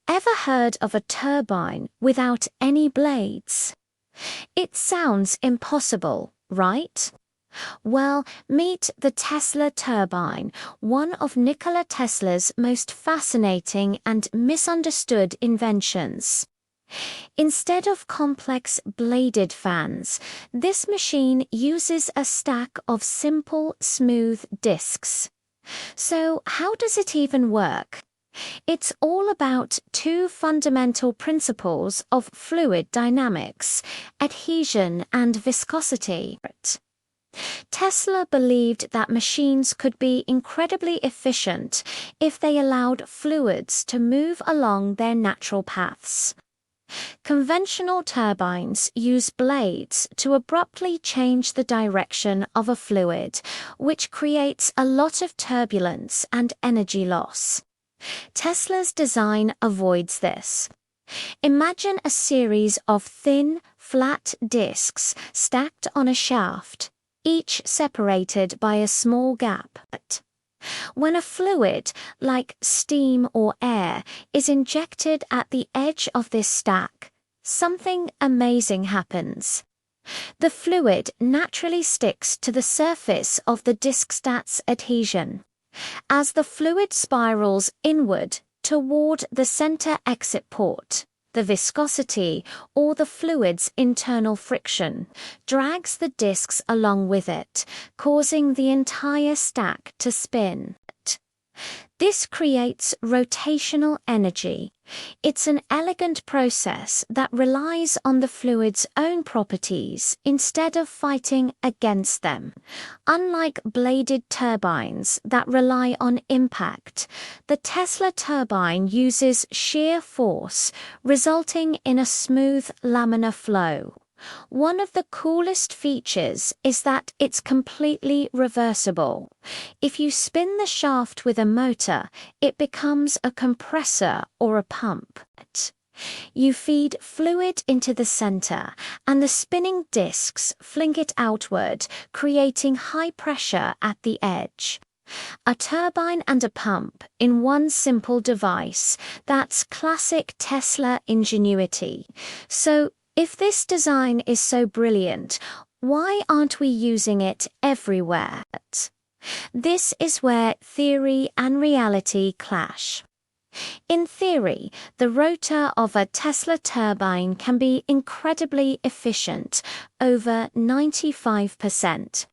Ever heard of a turbine without any blades? It sounds impossible, right? Well, meet the Tesla Turbine, one of Nikola Tesla's most fascinating and misunderstood inventions. Instead of complex bladed fans, this machine uses a stack of simple, smooth discs. So, how does it even work? It's all about two fundamental principles of fluid dynamics: adhesion and viscosity. Tesla believed that machines could be incredibly efficient if they allowed fluids to move along their natural paths. Conventional turbines use blades to abruptly change the direction of a fluid, which creates a lot of turbulence and energy loss. Tesla's design avoids this. Imagine a series of thin, flat discs stacked on a shaft, each separated by a small gap. When a fluid, like steam or air, is injected at the edge of this stack, something amazing happens. The fluid naturally sticks to the surface of the disc's adhesion. As the fluid spirals inward toward the center exit port, the viscosity, or the fluid's internal friction, drags the discs along with it, causing the entire stack to spin. This creates rotational energy. It's an elegant process that relies on the fluid's own properties instead of fighting against them. Unlike bladed turbines that rely on impact, the Tesla turbine uses shear force, resulting in a smooth laminar flow. One of the coolest features is that it's completely reversible. If you spin the shaft with a motor, it becomes a compressor or a pump. You feed fluid into the center, and the spinning discs fling it outward, creating high pressure at the edge. A turbine and a pump in one simple device. That's classic Tesla ingenuity. So, if this design is so brilliant, why aren't we using it everywhere? This is where theory and reality clash. In theory, the rotor of a Tesla turbine can be incredibly efficient, over 95%.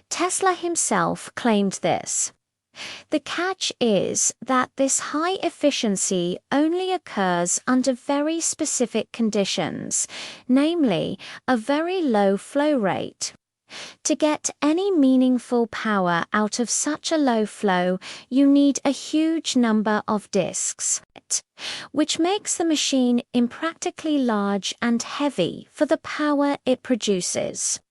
Tesla himself claimed this. The catch is that this high efficiency only occurs under very specific conditions, namely a very low flow rate. To get any meaningful power out of such a low flow, you need a huge number of discs, which makes the machine impractically large and heavy for the power it produces.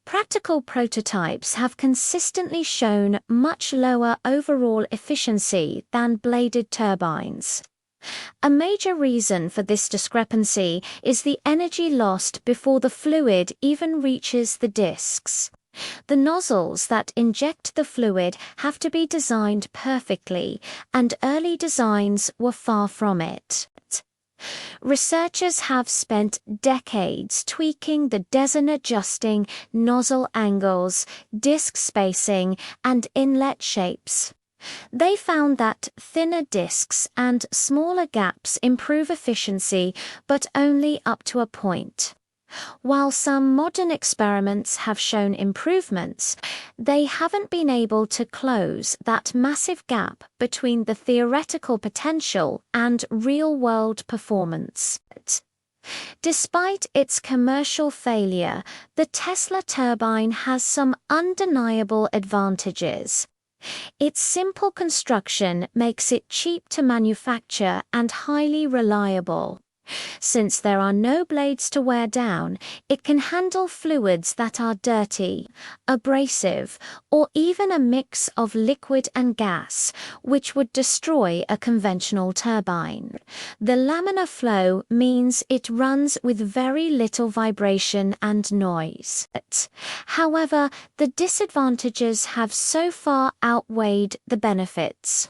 Practical prototypes have consistently shown much lower overall efficiency than bladed turbines. A major reason for this discrepancy is the energy lost before the fluid even reaches the discs. The nozzles that inject the fluid have to be designed perfectly, and early designs were far from it. Researchers have spent decades tweaking the design, adjusting nozzle angles, disc spacing, and inlet shapes. They found that thinner discs and smaller gaps improve efficiency, but only up to a point. While some modern experiments have shown improvements, they haven't been able to close that massive gap between the theoretical potential and real-world performance. Despite its commercial failure, the Tesla turbine has some undeniable advantages. Its simple construction makes it cheap to manufacture and highly reliable. Since there are no blades to wear down, it can handle fluids that are dirty, abrasive, or even a mix of liquid and gas, which would destroy a conventional turbine. The laminar flow means it runs with very little vibration and noise. However, the disadvantages have so far outweighed the benefits.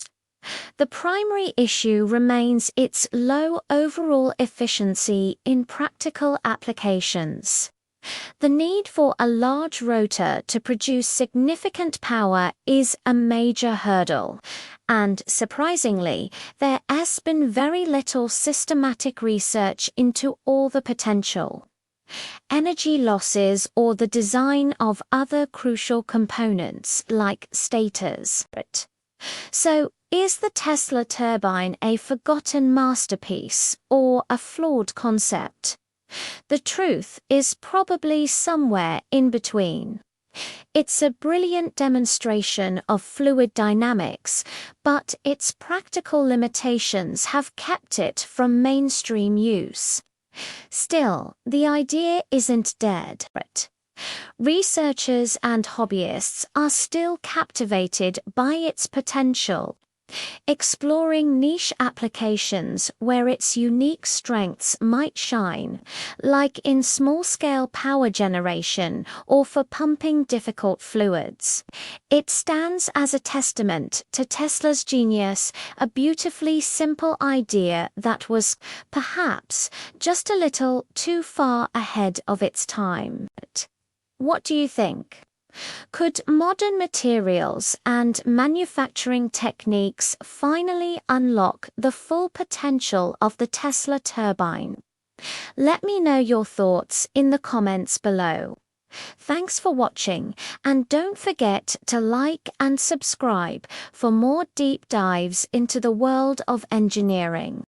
The primary issue remains its low overall efficiency in practical applications. The need for a large rotor to produce significant power is a major hurdle, and surprisingly, there has been very little systematic research into all the potential energy losses or the design of other crucial components like stators. So, is the Tesla turbine a forgotten masterpiece or a flawed concept? The truth is probably somewhere in between. It's a brilliant demonstration of fluid dynamics, but its practical limitations have kept it from mainstream use. Still, the idea isn't dead. Researchers and hobbyists are still captivated by its potential, exploring niche applications where its unique strengths might shine, like in small-scale power generation or for pumping difficult fluids. It stands as a testament to Tesla's genius, a beautifully simple idea that was, perhaps, just a little too far ahead of its time. What do you think? Could modern materials and manufacturing techniques finally unlock the full potential of the Tesla turbine? Let me know your thoughts in the comments below. Thanks for watching, and don't forget to like and subscribe for more deep dives into the world of engineering.